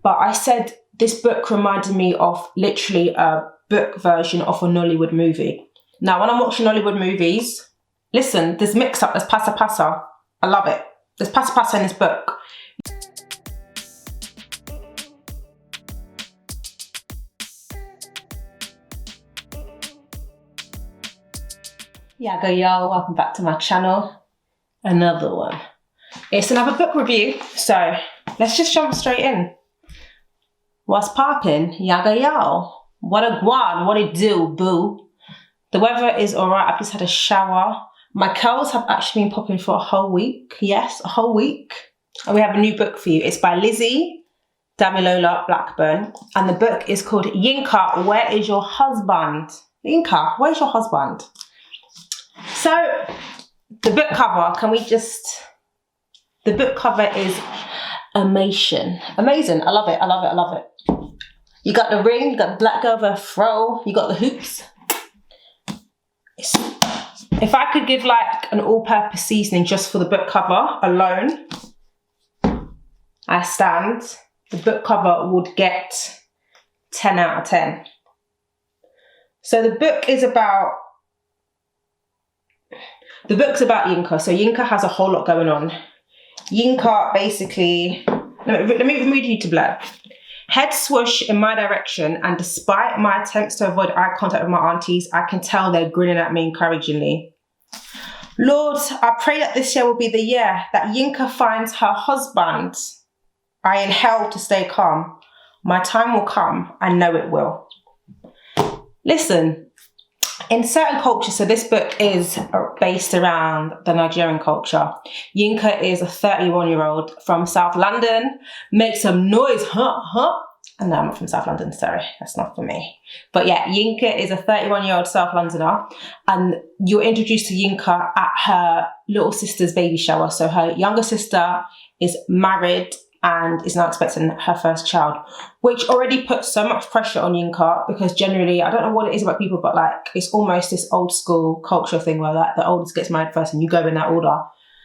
but I said this book reminded me of literally a book version of a Nollywood movie. Now, when I'm watching Nollywood movies, listen, there's mix-up, there's pasa. I love it. There's pasa in this book. Yaga yo, welcome back to my channel. Another one. It's another book review, so let's just jump straight in. What's poppin'? Yaga yo. What a guan, what it do, boo? The weather is alright, I've just had a shower. My curls have actually been popping for a whole week. Yes, a whole week. And we have a new book for you. It's by Lizzie Damilola Blackburn. And the book is called Yinka, Where Is Your Husband? Yinka, where's your husband? So, the book cover, the book cover is amazing. Amazing, I love it. You got the ring, you got the black girl with a fro, you got the hoops. If I could give like an all-purpose seasoning just for the book cover alone, I stand, the book cover would get 10 out of 10. So the book's about Yinka. So Yinka has a whole lot going on. Yinka basically, let me read you to blur. Head swoosh in my direction, and despite my attempts to avoid eye contact with my aunties, I can tell they're grinning at me encouragingly. Lord, I pray that this year will be the year that Yinka finds her husband. I inhale to stay calm. My time will come, I know it will. Listen, in certain cultures, so this book is based around the Nigerian culture. Yinka is a 31-year-old from South London. Make some noise, huh? And no, I'm not from South London, sorry, that's not for me. But yeah, Yinka is a 31-year-old South Londoner, and you're introduced to Yinka at her little sister's baby shower. So her younger sister is married and is now expecting her first child, which already puts so much pressure on Yinka, because generally, I don't know what it is about people, but like, it's almost this old school culture thing where like the oldest gets married first and you go in that order.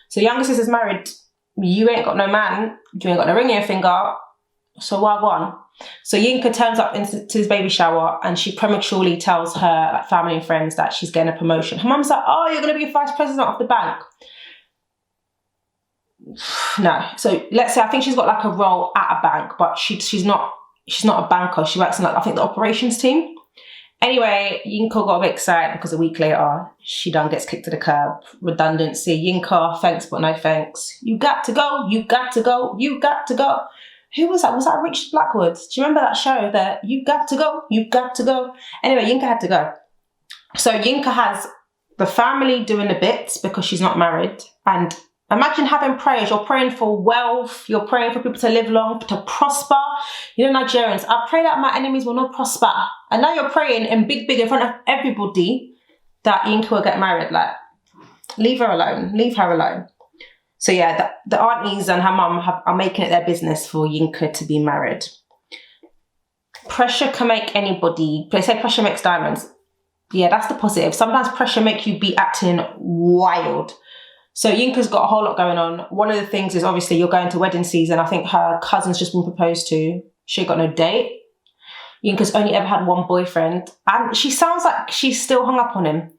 So younger sister's married, you ain't got no man, you ain't got no ring in your finger, so why one? So Yinka turns up into his baby shower and she prematurely tells her like, family and friends that she's getting a promotion. Her mum's like, oh, you're gonna be vice president of the bank. No, so let's say I think she's got like a role at a bank, but she's not a banker. She works in like I think the operations team. Anyway, Yinka got a bit excited because a week later she done gets kicked to the curb. Redundancy. Yinka, thanks but no thanks. You got to go. You got to go. You got to go. Who was that? Was that Richard Blackwood? Do you remember that show that you got to go? You got to go. Anyway, Yinka had to go. So Yinka has the family doing the bits because she's not married, and imagine having prayers. You're praying for wealth. You're praying for people to live long, to prosper. You know, Nigerians, I pray that my enemies will not prosper. And now you're praying in big in front of everybody that Yinka will get married. Like, leave her alone. Leave her alone. So yeah, the aunties and her mum are making it their business for Yinka to be married. Pressure can make anybody, they say pressure makes diamonds. Yeah, that's the positive. Sometimes pressure makes you be acting wild. So Yinka's got a whole lot going on. One of the things is obviously you're going to wedding season. I think her cousin's just been proposed to. She got no date. Yinka's only ever had one boyfriend. And she sounds like she's still hung up on him.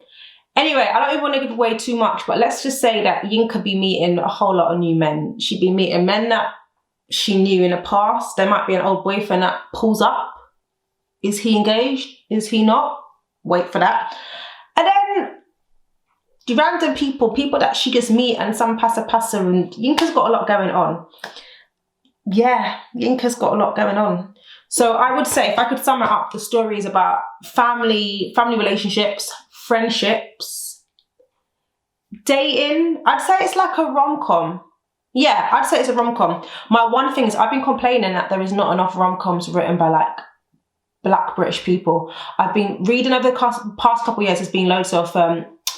Anyway, I don't even want to give away too much, but let's just say that Yinka be meeting a whole lot of new men. She'd be meeting men that she knew in the past. There might be an old boyfriend that pulls up. Is he engaged? Is he not? Wait for that. And then random people that she just meet and some passa, and Yinka's got a lot going on. Yeah, Yinka's got a lot going on. So I would say, if I could sum it up, the story is about family relationships, friendships, dating. I'd say it's like a rom-com. Yeah, I'd say it's a rom-com. My one thing is I've been complaining that there is not enough rom-coms written by like Black British people. I've been reading over the past couple of years, there's been loads of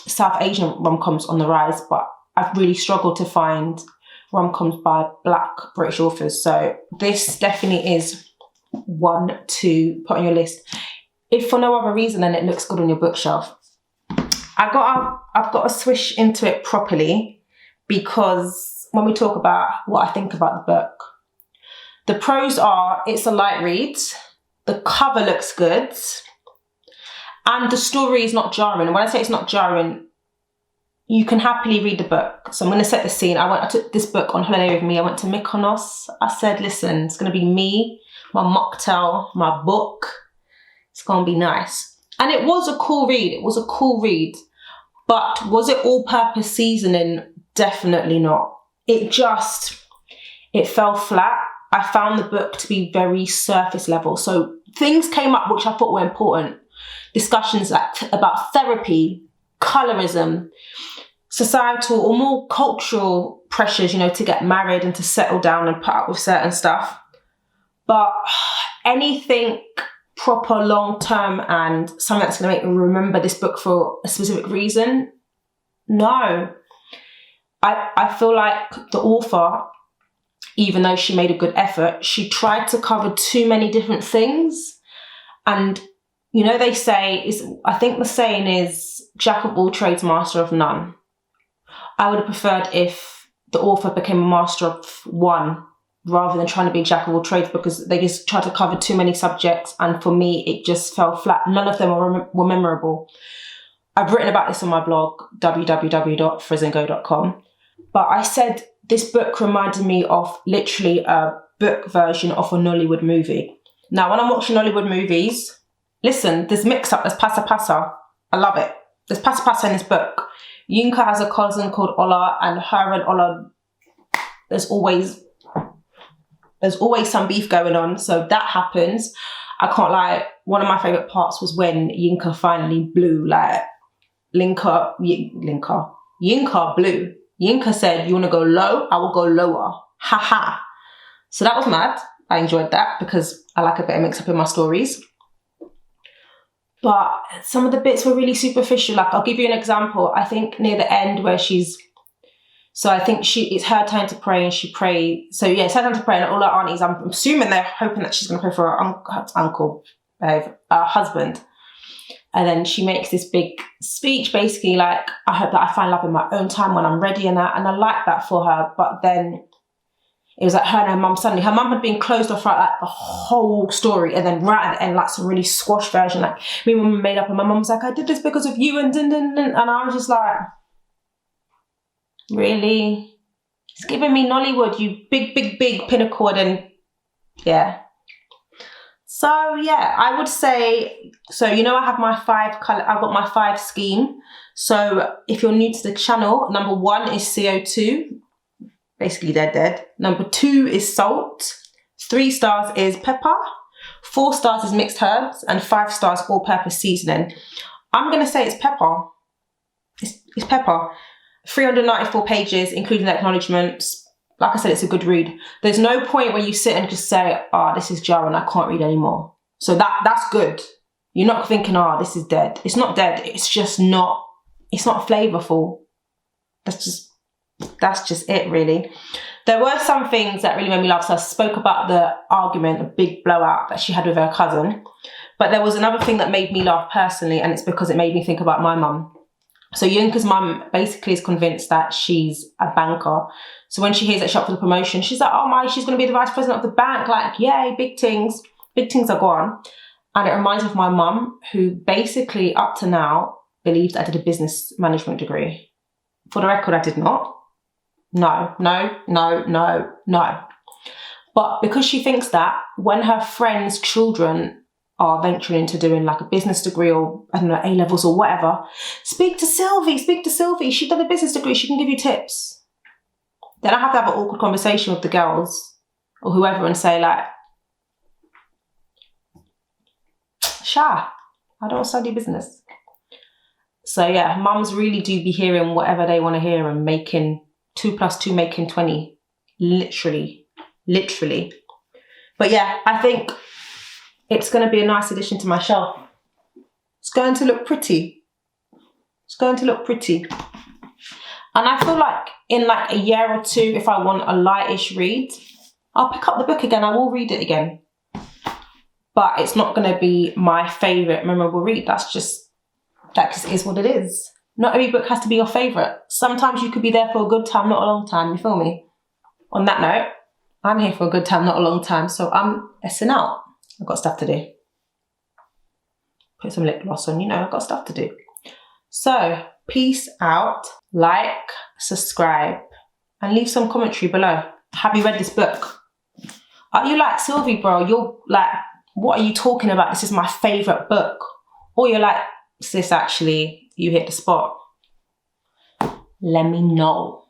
South Asian rom-coms on the rise, but I've really struggled to find rom-coms by Black British authors. So this definitely is one to put on your list. If for no other reason than it looks good on your bookshelf. I've got to swish into it properly, because when we talk about what I think about the book, The pros are, it's a light read, the cover looks good, and the story is not jarring. And when I say it's not jarring, you can happily read the book. So I'm going to set the scene. I took this book on holiday with me. I went to Mykonos. I said, listen, it's going to be me, my mocktail, my book. It's going to be nice. And it was a cool read. It was a cool read. But was it all-purpose seasoning? Definitely not. It fell flat. I found the book to be very surface level. So things came up which I thought were important. Discussions about therapy, colorism, societal or more cultural pressures, to get married and to settle down and put up with certain stuff. But anything proper long-term and something that's going to make me remember this book for a specific reason, no. I feel like the author, even though she made a good effort, she tried to cover too many different things. And, they say, I think the saying is, jack of all trades, master of none. I would have preferred if the author became a master of one rather than trying to be a jack of all trades, because they just tried to cover too many subjects. And for me, it just fell flat. None of them were memorable. I've written about this on my blog, www.frizzandgo.com. But I said this book reminded me of literally a book version of a Nollywood movie. Now, when I'm watching Nollywood movies, listen, there's mix-up, there's pasa. I love it. There's pasa in this book. Yinka has a cousin called Ola, and her and Ola, there's always some beef going on. So that happens. I can't lie. One of my favourite parts was when Yinka finally blew, Yinka blew. Yinka said, you want to go low? I will go lower. Ha ha. So that was mad. I enjoyed that because I like a bit of mix up in my stories. But some of the bits were really superficial. I'll give you an example. I think near the end where I think it's her turn to pray and she prays. So yeah, it's her turn to pray and all her aunties, I'm assuming they're hoping that she's going to pray for her husband. And then she makes this big speech, basically I hope that I find love in my own time when I'm ready and that. And I like that for her. But then it was her and her mum suddenly. Her mum had been closed off the whole story, and then right at the end, some really squashed version. Me and mum made up, and my mum was like, "I did this because of you," and I was just like, really? It's giving me Nollywood, you big pinnacle, and yeah. So yeah, I would say, I have my 5 colour, I've got my 5 scheme. So if you're new to the channel, number 1 is CO2, basically dead. Number 2 is salt. 3 stars is pepper. 4 stars is mixed herbs, and 5 stars all-purpose seasoning. I'm gonna say it's pepper. It's pepper. 394 pages, including the acknowledgements. Like I said, it's a good read. There's no point where you sit and just say, this is jarring, I can't read anymore. So that's good. You're not thinking, this is dead. It's not dead. It's just not, it's not flavorful. That's just it, really. There were some things that really made me laugh. So I spoke about the argument, a big blowout that she had with her cousin. But there was another thing that made me laugh personally, and it's because it made me think about my mum. So Yinka's mum basically is convinced that she's a banker. So when she hears that she's up for the promotion, she's like, she's going to be the vice president of the bank. Yay, big things. Big things are gone. And it reminds me of my mum, who basically up to now believes I did a business management degree. For the record, I did not. No. But because she thinks that, when her friends' children are venturing into doing a business degree or, I don't know, A-levels or whatever, speak to Sylvie. She done a business degree. She can give you tips. Then I have to have an awkward conversation with the girls or whoever and say I don't study business. So yeah, mums really do be hearing whatever they want to hear and making 2 + 2 making 20. Literally. But yeah, I think it's going to be a nice addition to my shelf. It's going to look pretty. And I feel like in a year or 2, if I want a lightish read, I'll pick up the book again. I will read it again. But it's not going to be my favourite memorable read. That just is what it is. Not every book has to be your favourite. Sometimes you could be there for a good time, not a long time. You feel me? On that note, I'm here for a good time, not a long time. So I'm essing out. I've got stuff to do. Put some lip gloss on, you know, I've got stuff to do. So, peace out. Like, subscribe, and leave some commentary below. Have you read this book? Are you like, Sylvie, bro, you're like, what are you talking about? This is my favourite book. Or you're like, sis, actually, you hit the spot. Let me know.